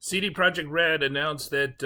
CD Projekt Red announced that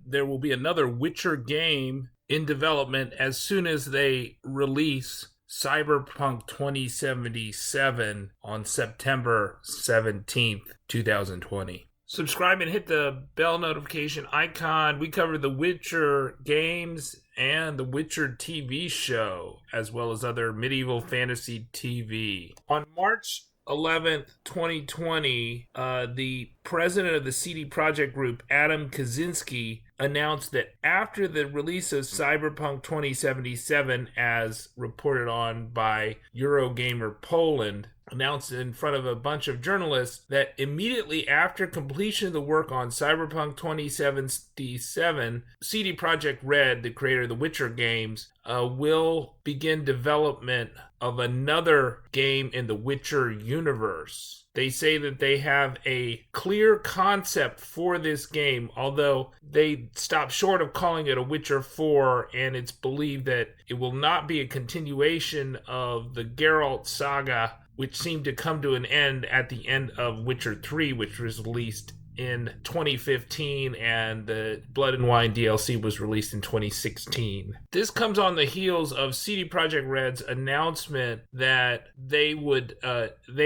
there will be another Witcher game in development as soon as they release Cyberpunk 2077 on September 17th, 2020. Subscribe and hit the bell notification icon. We cover the Witcher games and the Witcher TV show, as well as other medieval fantasy TV. On March 11th, 2020, the president of the CD Projekt Group, Adam Kiciński, announced that after the release of Cyberpunk 2077, as reported on by Eurogamer Poland, announced in front of a bunch of journalists that immediately after completion of the work on Cyberpunk 2077, CD Projekt Red, the creator of the Witcher games, will begin development of another game in the Witcher universe. They say that they have a clear concept for this game, although they stop short of calling it a Witcher 4, and it's believed that it will not be a continuation of the Geralt saga, which seemed to come to an end at the end of Witcher 3, which was released in 2015, and the Blood and Wine DLC was released in 2016. This comes on the heels of CD Projekt Red's announcement that they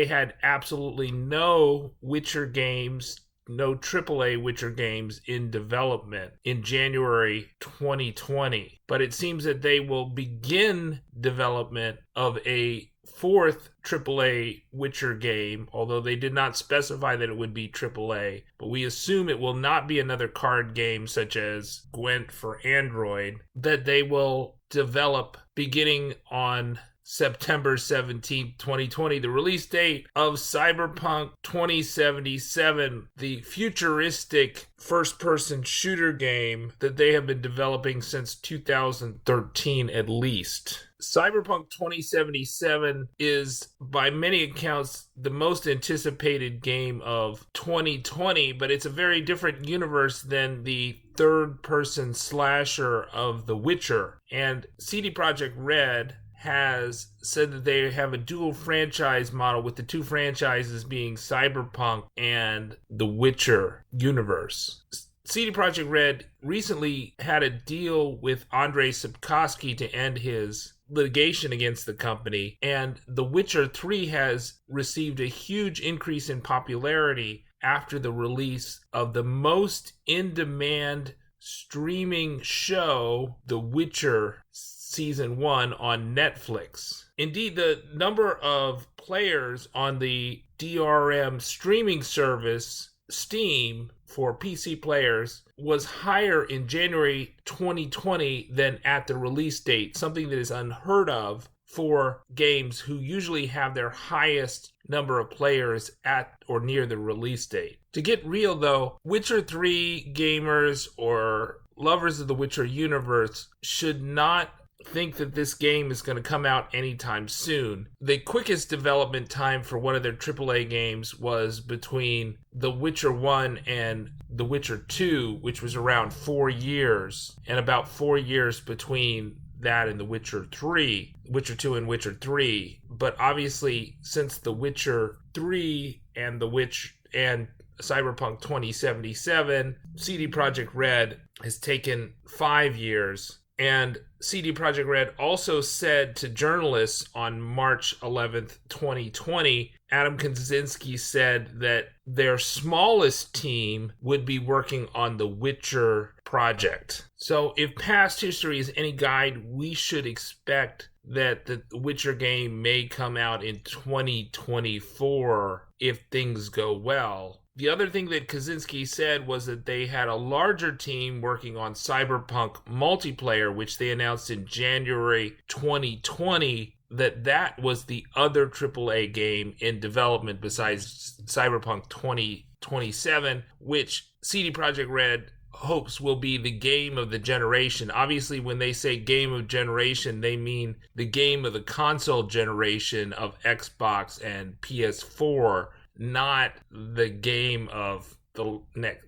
had absolutely no Witcher games, no AAA Witcher games in development in January 2020. But it seems that they will begin development of a fourth AAA Witcher game, although they did not specify that it would be AAA, but we assume it will not be another card game such as Gwent for Android, that they will develop beginning on September 17th, 2020, the release date of Cyberpunk 2077, the futuristic first-person shooter game that they have been developing since 2013 at least. Cyberpunk 2077 is, by many accounts, the most anticipated game of 2020, but it's a very different universe than the third-person slasher of The Witcher. And CD Projekt Red has said that they have a dual franchise model, with the two franchises being Cyberpunk and The Witcher universe. CD Projekt Red recently had a deal with Andrej Sapkowski to end his litigation against the company, and The Witcher 3 has received a huge increase in popularity after the release of the most in-demand streaming show, The Witcher Season 1 on Netflix. Indeed, the number of players on the DRM streaming service, Steam, for PC players was higher in January 2020 than at the release date, something that is unheard of for games who usually have their highest number of players at or near the release date. To get real though, Witcher 3 gamers or lovers of the Witcher universe should not think that this game is going to come out anytime soon. The quickest development time for one of their AAA games was between The Witcher 1 and The Witcher 2, which was around 4 years, and about 4 years between that and The Witcher 3, Witcher 2 and Witcher 3. But obviously, since The Witcher 3 and Cyberpunk 2077, CD Projekt Red has taken 5 years. And CD Projekt Red also said to journalists on March 11th, 2020, Adam Kiciński said that their smallest team would be working on the Witcher project. So if past history is any guide, we should expect that the Witcher game may come out in 2024 if things go well. The other thing that Kiciński said was that they had a larger team working on Cyberpunk multiplayer, which they announced in January 2020, that was the other AAA game in development besides Cyberpunk 2027, which CD Projekt Red hopes will be the game of the generation. Obviously, when they say game of generation, they mean the game of the console generation of Xbox and PS4, not the game of the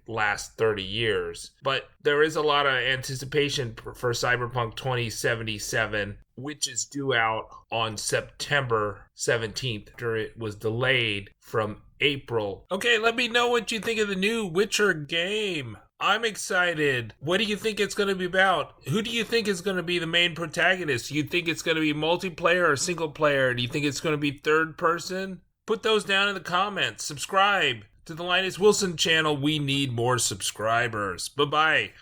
last 30 years. But there is a lot of anticipation for Cyberpunk 2077, which is due out on September 17th after it was delayed from April. Okay, let me know what you think of the new Witcher game. I'm excited. What do you think it's going to be about? Who do you think is going to be the main protagonist? Do you think it's going to be multiplayer or single player? Do you think it's going to be third person? Put those down in the comments. Subscribe to the Linus Wilson channel. We need more subscribers. Bye-bye.